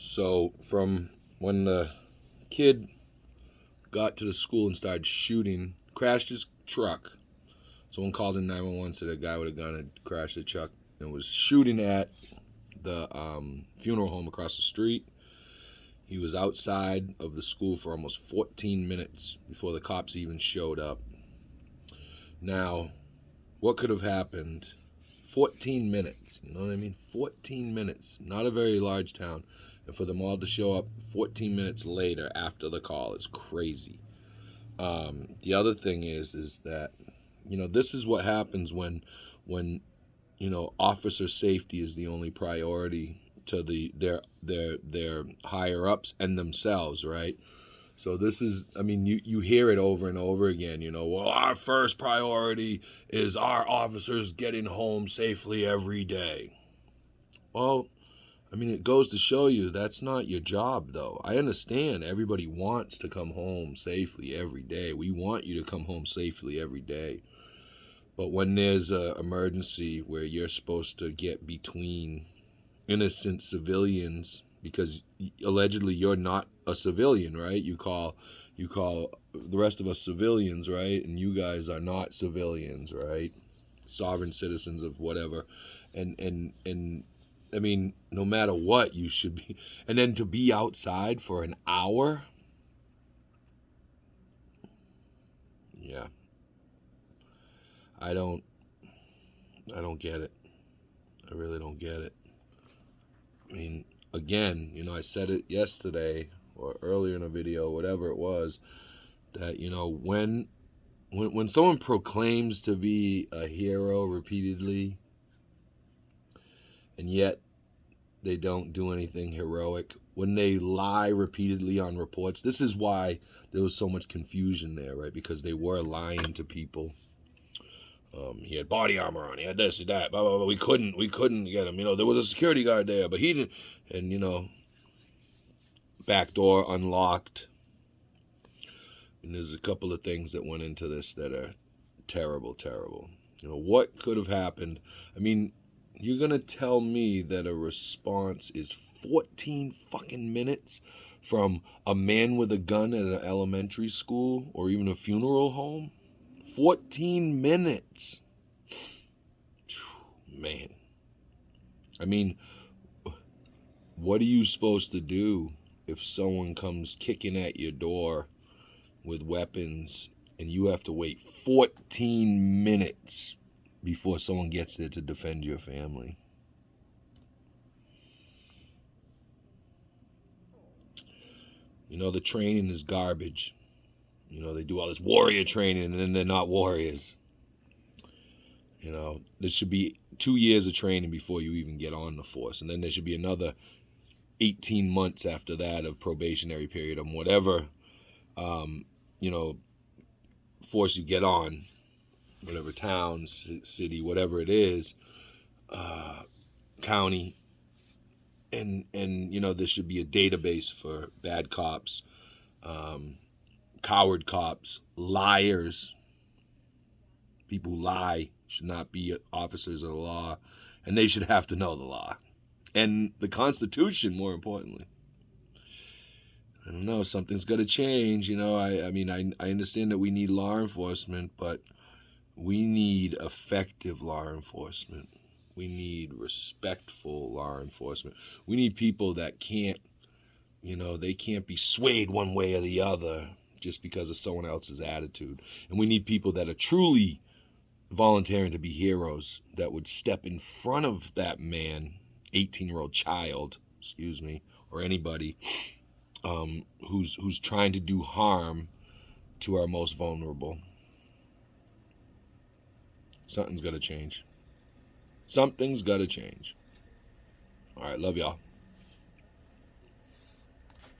So from when the kid got to the school and started shooting, crashed his truck. Someone called in 911, said a guy with a gun had crashed the truck and was shooting at the funeral home across the street. He was outside of the school for almost 14 minutes before the cops even showed up. Now, what could have happened? 14 minutes, you know what I mean? 14 minutes, not a very large town. And for them all to show up 14 minutes later after the call is crazy. The other thing is that, this is what happens when officer safety is the only priority to their higher ups and themselves, right? So this is, you hear it over and over again, well, our first priority is our officers getting home safely every day. Well, it goes to show you that's not your job, though. I understand everybody wants to come home safely every day. We want you to come home safely every day. But when there's an emergency where you're supposed to get between innocent civilians, because allegedly you're not a civilian, right? You call the rest of us civilians, right? And you guys are not civilians, right? Sovereign citizens of whatever. And no matter what, you should be. And then to be outside for an hour? Yeah. I don't get it. I really don't get it. Again, I said it yesterday or earlier in a video, whatever it was, that, when someone proclaims to be a hero repeatedly, and yet they don't do anything heroic, when they lie repeatedly on reports, this is why there was so much confusion there, right? Because they were lying to people. He had body armor on, he had this, he that, blah, blah, blah. We couldn't get him. There was a security guard there, but he didn't. And, back door unlocked. And there's a couple of things that went into this that are terrible, terrible. What could have happened? You're going to tell me that a response is 14 fucking minutes from a man with a gun at an elementary school or even a funeral home? 14 minutes. Man. What are you supposed to do if someone comes kicking at your door with weapons and you have to wait 14 minutes before someone gets there to defend your family? The training is garbage. They do all this warrior training and then they're not warriors. There should be 2 years of training before you even get on the force. And then there should be another 18 months after that of probationary period on whatever, force you get on, whatever town, city, whatever it is, county. And there should be a database for bad cops, coward cops, liars. People who lie should not be officers of the law, and they should have to know the law and the Constitution, more importantly. I don't know, something's got to change. I understand that we need law enforcement, but we need effective law enforcement. We need respectful law enforcement. We need people that can't, they can't be swayed one way or the other just because of someone else's attitude. And we need people that are truly volunteering to be heroes, that would step in front of that man, 18-year-old child, or anybody who's trying to do harm to our most vulnerable. Something's got to change. Something's got to change. All right, love y'all.